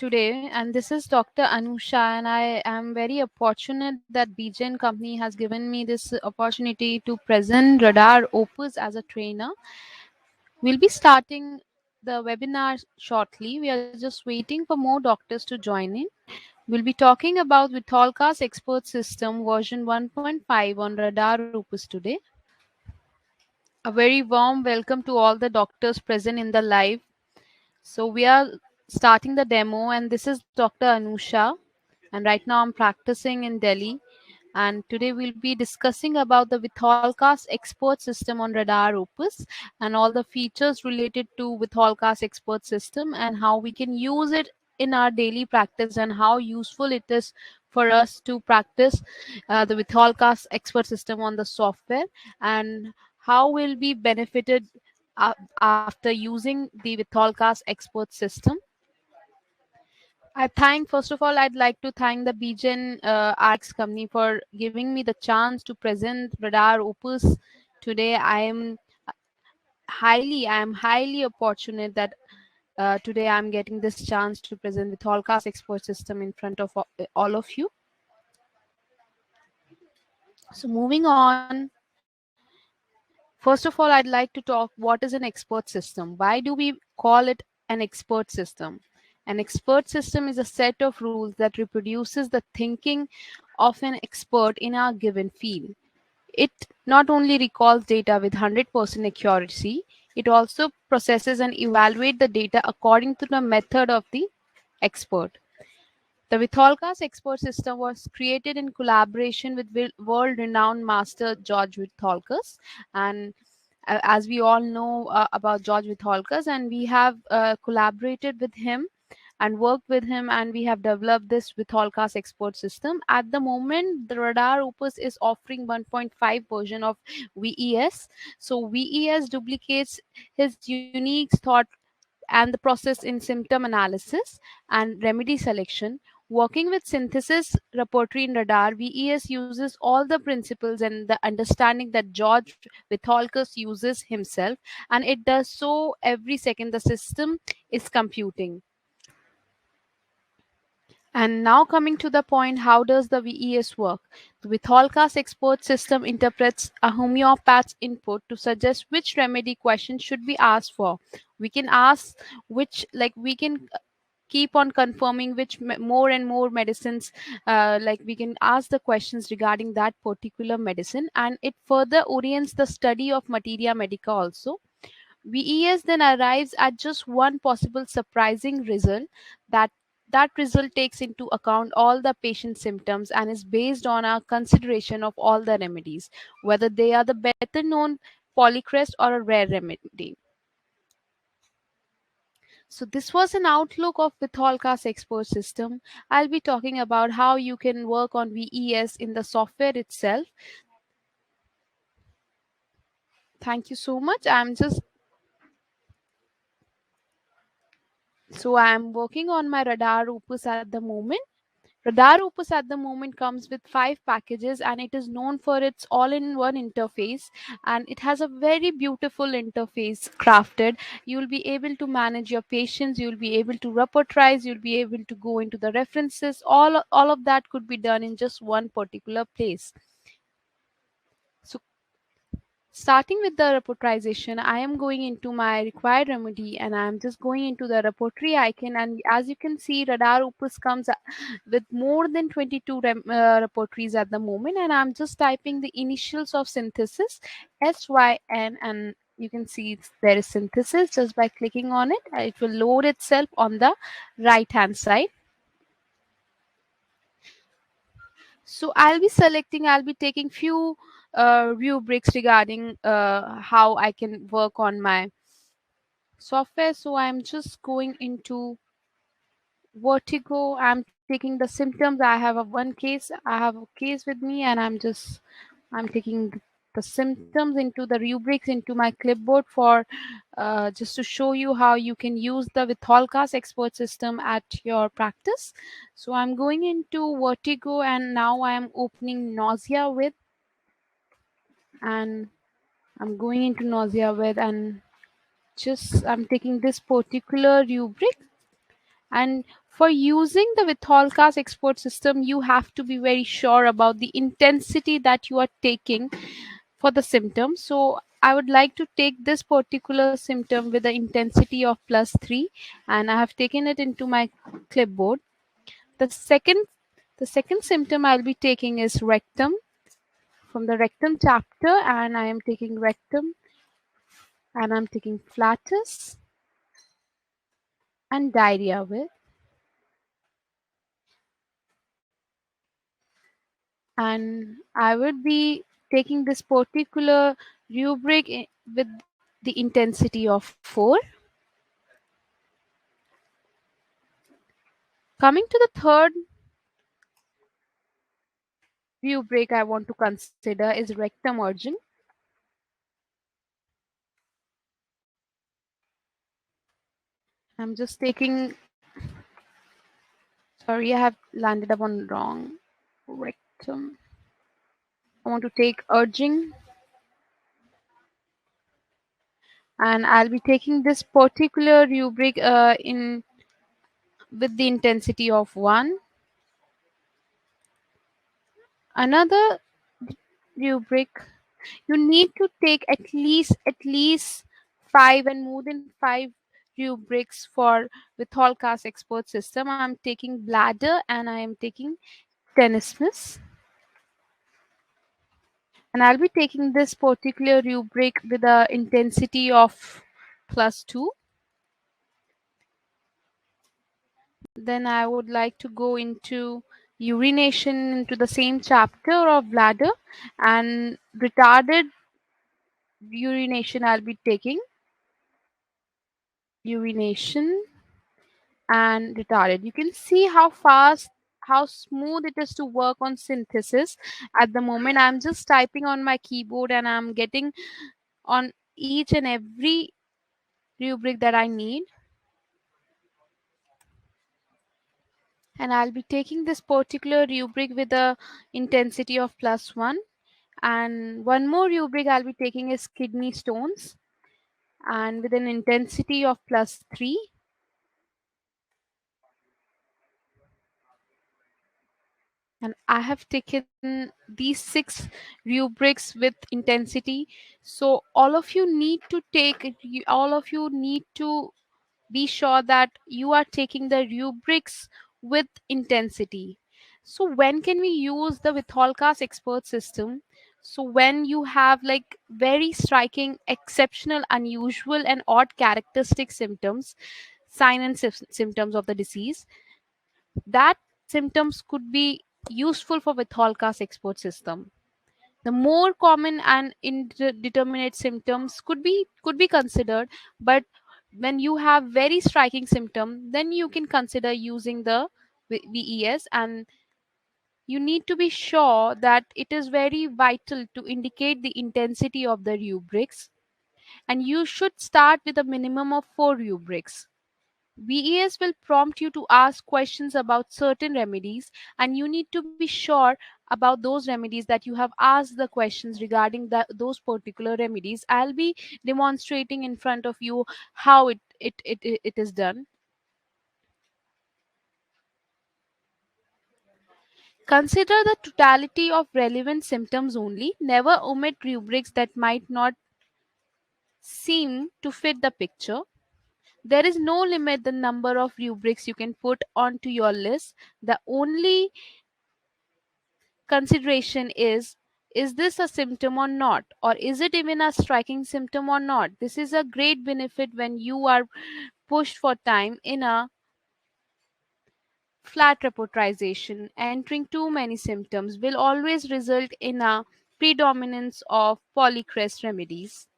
today, and this is Dr. Anusha, and I am very fortunate that BGN Company has given me this opportunity to present Radar Opus as a trainer. We'll be starting the webinar shortly. We are just waiting for more doctors to join in. We'll be talking about Vithoulkas Expert System version 1.5 on Radar Opus today. A very warm welcome to all the doctors present in the live. So we are starting the demo, and this is Dr. Anusha, and right now I'm practicing in Delhi. And today we'll be discussing about the Vithoulkas expert system on Radar Opus and all the features related to Vithoulkas expert system and how we can use it in our daily practice and how useful it is for us to practice the Vithoulkas expert system on the software, and how we'll be benefited after using the Vithoulkas expert system. First of all, I'd like to thank the BGen RX company for giving me the chance to present Radar Opus today. I am highly fortunate that today I'm getting this chance to present the Tholkas expert system in front of all of you. So moving on, first of all, I'd like to talk what is an expert system. Why do we call it an expert system? An expert system is a set of rules that reproduces the thinking of an expert in a given field. It not only recalls data with 100% accuracy, it also processes and evaluates the data according to the method of the expert. The Vithoulkas expert system was created in collaboration with world-renowned master George Vithoulkas, and as we all know about George Vithoulkas, and we have collaborated with him and worked with him, and we have developed this Vithoulkas export system. At the moment, the Radar Opus is offering 1.5 version of VES. So VES duplicates his unique thought and the process in symptom analysis and remedy selection. Working with synthesis repertory in Radar, VES uses all the principles and the understanding that George Vithoulkas uses himself, and it does so every second the system is computing. And now coming to the point, how does the VES work? The Vithoulkas expert system interprets a homeopath's input to suggest which remedy question should be asked for. We can ask we can keep on confirming which more and more medicines, we can ask the questions regarding that particular medicine, and it further orients the study of materia medica also. VES then arrives at just one possible surprising result. That result takes into account all the patient's symptoms and is based on a consideration of all the remedies, whether they are the better known polycrest or a rare remedy. So this was an outlook of Vithoulkas expert system. I'll be talking about how you can work on VES in the software itself. Thank you so much. I'm working on my Radar Opus at the moment. Radar Opus at the moment comes with 5 packages, and it is known for its all-in-one interface, and it has a very beautiful interface crafted. You'll be able to manage your patients, you'll be able to repertorize, you'll be able to go into the references. All of that could be done in just one particular place. So starting with the repertorization, I am going into my required remedy, and I'm just going into the repertory icon. And as you can see, Radar Opus comes with more than 22 repertories at the moment. And I'm just typing the initials of synthesis, SYN, and you can see there is synthesis. Just by clicking on it, it will load itself on the right hand side. So I'll be taking few rubrics regarding how I can work on my software. So I'm just going into vertigo. I'm taking the symptoms. I have a case with me, and I'm taking the symptoms into the rubrics into my clipboard for just to show you how you can use the Vithoulkas expert system at your practice. So I'm going into vertigo, and now I am opening nausea with, and I'm going into nausea with, and just I'm taking this particular rubric. And For using the Vithoulkas export system, you have to be very sure about the intensity that you are taking for the symptom. So I would like to take this particular symptom with the intensity of +3, and I have taken it into my clipboard. The second the second symptom I'll be taking is rectum, from the rectum chapter, and I am taking rectum, and I'm taking flatus and diarrhea with, and I would be taking this particular rubric with the intensity of 4. Coming to the third rubric I want to consider is rectum urging. I'm just taking, sorry, I have landed up on wrong rectum. I want to take urging, and I'll be taking this particular rubric in with the intensity of 1. Another rubric, you need to take at least 5 and more than 5 rubrics for Vithoulkas expert system. I'm taking bladder and I am taking tenesmus, and I'll be taking this particular rubric with a intensity of +2. Then I would like to go into urination, into the same chapter of bladder, and retarded urination I'll be taking urination and retarded. You can see how fast, how smooth it is to work on synthesis. At the moment, I'm just typing on my keyboard and I'm getting on each and every rubric that I need. And I'll be taking this particular rubric with a intensity of +1. And one more rubric I'll be taking is kidney stones, and with an intensity of +3. And I have taken these 6 rubrics with intensity. So all of you need to be sure that you are taking the rubrics with intensity. So when can we use the Vithoulkas expert system? So when you have like very striking, exceptional, unusual, and odd characteristic symptoms, sign and symptoms of the disease, that symptoms could be useful for Vithoulkas export system. The more common and indeterminate symptoms could be considered, but when you have very striking symptom, then you can consider using the VES, and you need to be sure that it is very vital to indicate the intensity of the rubrics, and you should start with a minimum of 4 rubrics. VES will prompt you to ask questions about certain remedies, and you need to be sure about those remedies that you have asked the questions regarding those particular remedies. I'll be demonstrating in front of you how it is done. Consider the totality of relevant symptoms only. Never omit rubrics that might not seem to fit the picture. There is no limit the number of rubrics you can put onto your list. The only consideration is this a symptom or not, or is it even a striking symptom or not? This is a great benefit when you are pushed for time in a flat reportization. Entering too many symptoms will always result in a predominance of polycrest remedies,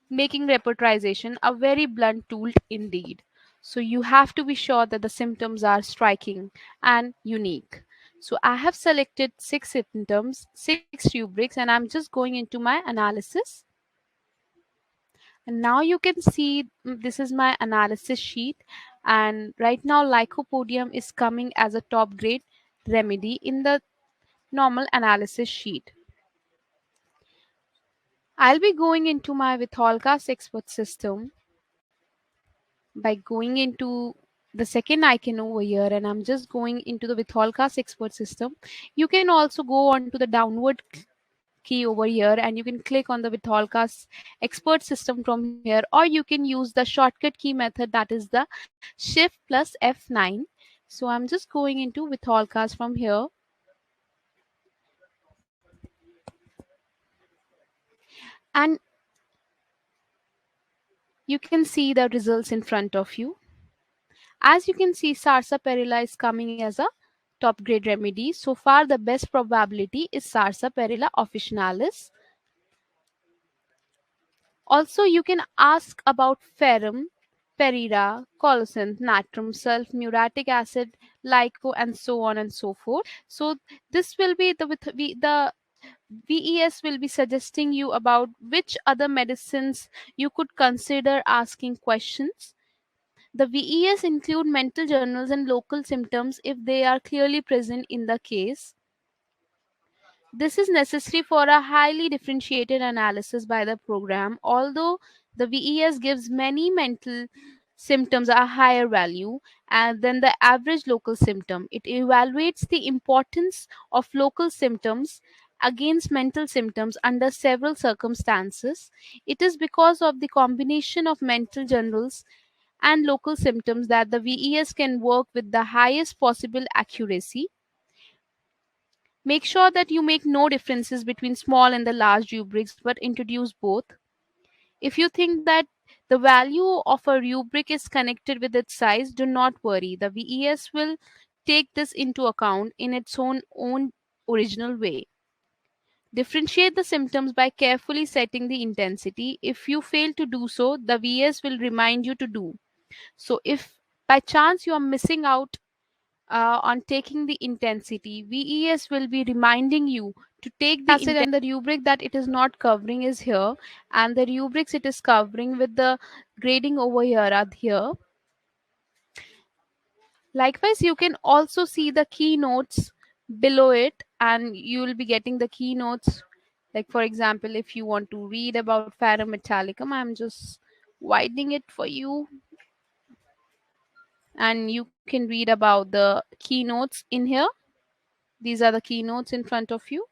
making repertorization a very blunt tool indeed. So you have to be sure that the symptoms are striking and unique. So I have selected 6 rubrics, and I'm just going into my analysis. And now you can see, this is my analysis sheet. And right now lycopodium is coming as a top grade remedy in the normal analysis sheet. I'll be going into my Vithoulkas expert system by going into the second icon over here, and I'm just going into the Vithoulkas expert system. You can also go on to the downward key over here, and you can click on the Vithoulkas expert system from here, or you can use the shortcut key method, that is the shift plus F9. So I'm just going into Vithoulkas from here, and you can see the results in front of you. As you can see, sarsaparilla is coming as a top grade remedy. So far, the best probability is sarsaparilla officinalis. Also, you can ask about ferrum, perira, colocynth, natrum, sulf, muriatic acid, lyco, and so on and so forth. So this will be the VES will be suggesting you about which other medicines you could consider asking questions. The VES include mental journals and local symptoms if they are clearly present in the case. This is necessary for a highly differentiated analysis by the program. Although the VES gives many mental symptoms a higher value than the average local symptom, it evaluates the importance of local symptoms against mental symptoms under several circumstances. It is because of the combination of mental journals and local symptoms that the VES can work with the highest possible accuracy. Make sure that you make no differences between small and the large rubrics but introduce both. If you think that the value of a rubric is connected with its size, do not worry. The VES will take this into account in its own original way. Differentiate the symptoms by carefully setting the intensity. If you fail to do so, the VS will remind you to do. So, if by chance you are missing out on taking the intensity, VES will be reminding you to take the acid, and the rubric that it is not covering is here, and the rubrics it is covering with the grading over here are here. Likewise, you can also see the keynotes below it, and you will be getting the keynotes. Like, for example, if you want to read about Ferrum Metallicum, I'm just widening it for you, and you can read about the keynotes in here. These are the keynotes in front of you.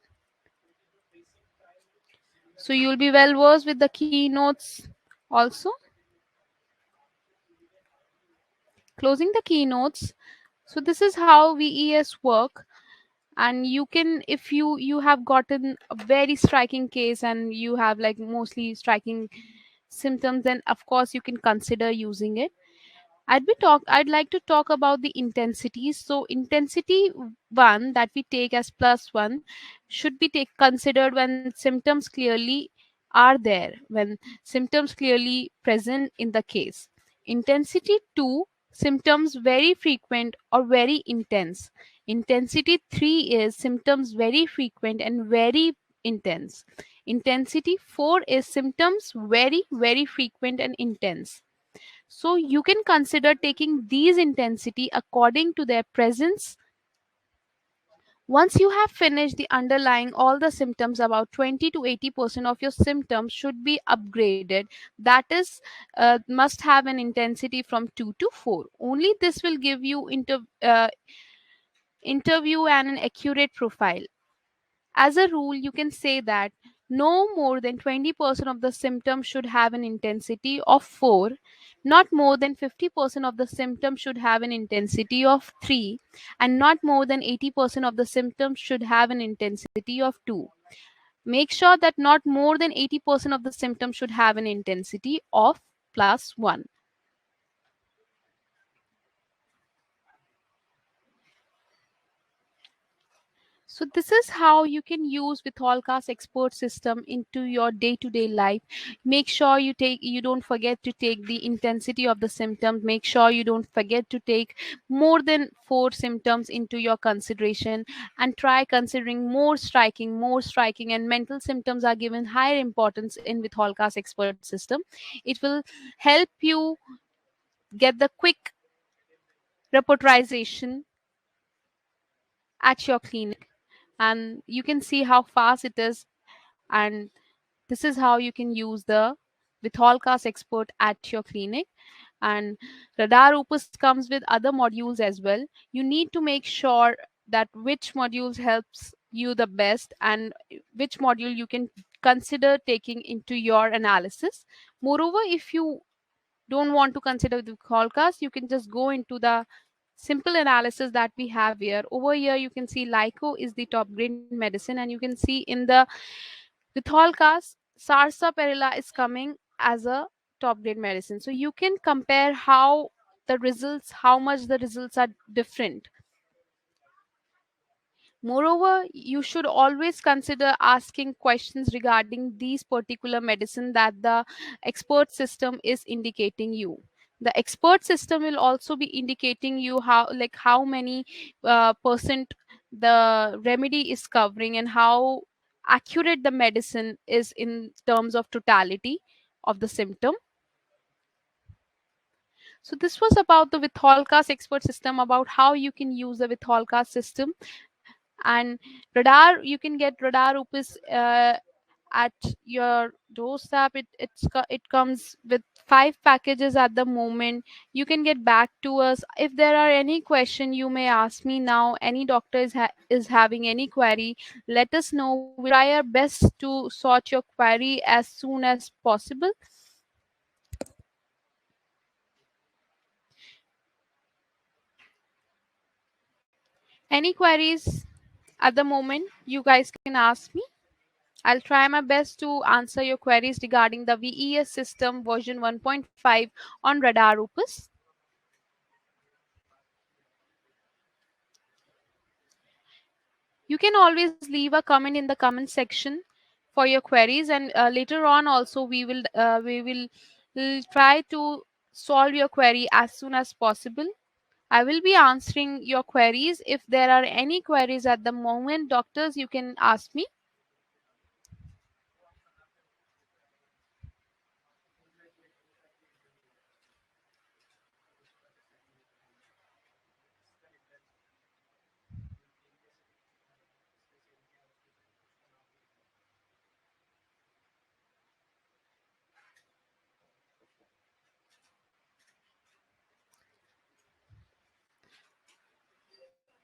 So you'll be well versed with the keynotes also. Closing the keynotes. So this is how VES work. And you can, if you have gotten a very striking case and you have like mostly striking symptoms, then of course you can consider using it. I'd like to talk about the intensities. So intensity one that we take as +1 should be considered when symptoms clearly are there, when symptoms clearly present in the case. Intensity 2, symptoms very frequent or very intense. Intensity 3 is symptoms very frequent and very intense. Intensity 4 is symptoms very frequent and intense. So you can consider taking these intensity according to their presence. Once you have finished the underlying all the symptoms, about 20 to 80% of your symptoms should be upgraded. That is, must have an intensity from 2 to 4. Only this will give you interview and an accurate profile. As a rule, you can say that no more than 20% of the symptoms should have an intensity of 4, not more than 50% of the symptoms should have an intensity of 3, and not more than 80% of the symptoms should have an intensity of 2. Make sure that not more than 80% of the symptoms should have an intensity of +1. So this is how you can use Vithoulkas expert system into your day-to-day life. Make sure you don't forget to take the intensity of the symptoms. Make sure you don't forget to take more than 4 symptoms into your consideration, and try considering more striking, and mental symptoms are given higher importance in Vithoulkas expert system. It will help you get the quick reportization at your clinic, and you can see how fast it is. And this is how you can use the Vithoulkas expert at your clinic. And radar opus comes with other modules as well. You need to make sure that which modules helps you the best, and which module you can consider taking into your analysis. Moreover, if you don't want to consider the Vithoulkas, you can just go into the simple analysis that we have here. Over here, you can see Lyco is the top grade medicine, and you can see in the Vithoulkas, sarsaparilla is coming as a top grade medicine. So you can compare how the results, how much the results are different. Moreover, you should always consider asking questions regarding these particular medicine that the expert system is indicating you. The expert system will also be indicating you how many percent the remedy is covering, and how accurate the medicine is in terms of totality of the symptom. So this was about the Vithoulkas expert system, about how you can use the Vithoulkas system. And radar, you can get RadarOpus at your doorstep. It comes with 5 packages at the moment. You can get back to us if there are any question you may ask me now. Any doctor is having any query, let us know. We'll try our best to sort your query as soon as possible. Any queries at the moment, you guys can ask me. I'll try my best to answer your queries regarding the VES system version 1.5 on RadarOpus. You can always leave a comment in the comment section for your queries, and later on also we'll try to solve your query as soon as possible. I will be answering your queries. If there are any queries at the moment, doctors, you can ask me.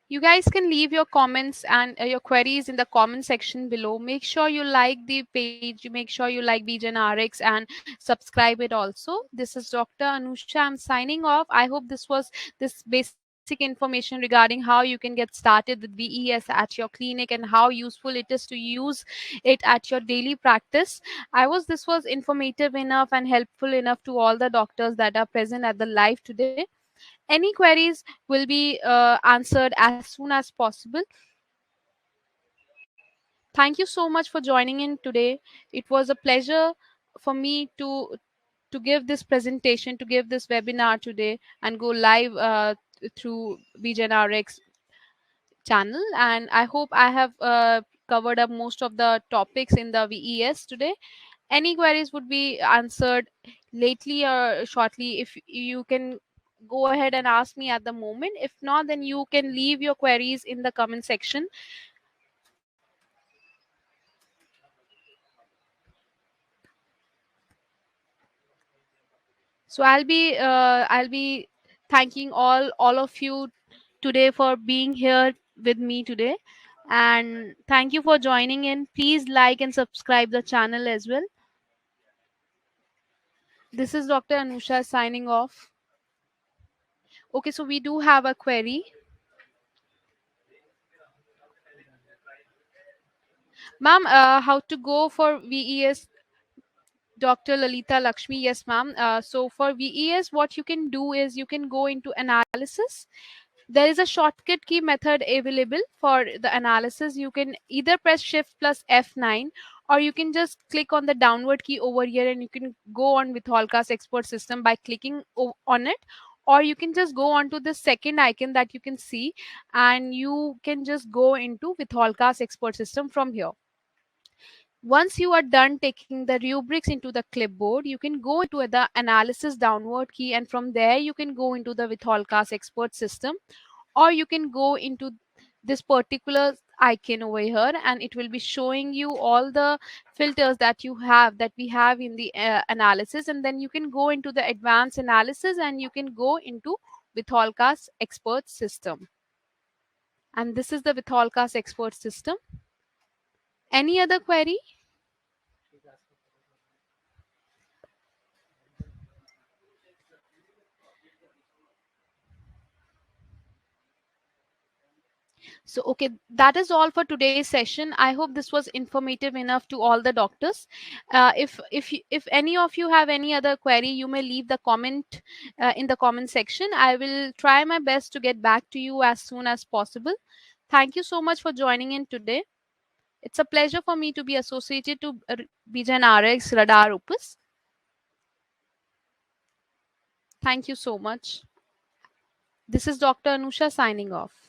You guys can leave your comments and your queries in the comment section below. Make sure you like the page, make sure you like BGNRX, and subscribe it also. This is Dr. Anusha. I'm signing off. I hope this basic information regarding how you can get started with VES at your clinic and how useful it is to use it at your daily practice. This was informative enough and helpful enough to all the doctors that are present at the live today. Any queries will be answered as soon as possible. Thank you so much for joining in today. It was a pleasure for me to give this presentation, to give this webinar today, and go live through BGNRX channel. And I hope I have covered up most of the topics in the VES today. Any queries would be answered lately or shortly. If you can go ahead and ask me at the moment, if not, then you can leave your queries in the comment section. So I'll be thanking all of you today for being here with me today, and thank you for joining in. Please like and subscribe the channel as well. This is Dr. Anusha signing off. Okay, so we do have a query. Ma'am, how to go for VES? Dr. Lalita Lakshmi, yes, ma'am. So for VES, what you can do is you can go into analysis. There is a shortcut key method available for the analysis. You can either press Shift plus F9, or you can just click on the downward key over here, and you can go on with Vithoulkas expert system by clicking on it. Or you can just go on to the second icon that you can see, and you can just go into Vithoulkas expert system from here. Once you are done taking the rubrics into the clipboard, you can go into the analysis downward key, and from there you can go into the Vithoulkas expert system, or you can go into this particular icon over here, and it will be showing you all the filters that you have, that we have in the analysis. And then you can go into the advanced analysis and you can go into Vithoulkas expert system. And this is the Vithoulkas expert system. Any other query? So, okay, that is all for today's session. I hope this was informative enough to all the doctors. If any of you have any other query, you may leave the comment in the comment section. I will try my best to get back to you as soon as possible. Thank you so much for joining in today. It's a pleasure for me to be associated to Bijan RX Radar Opus. Thank you so much. This is Dr. Anusha signing off.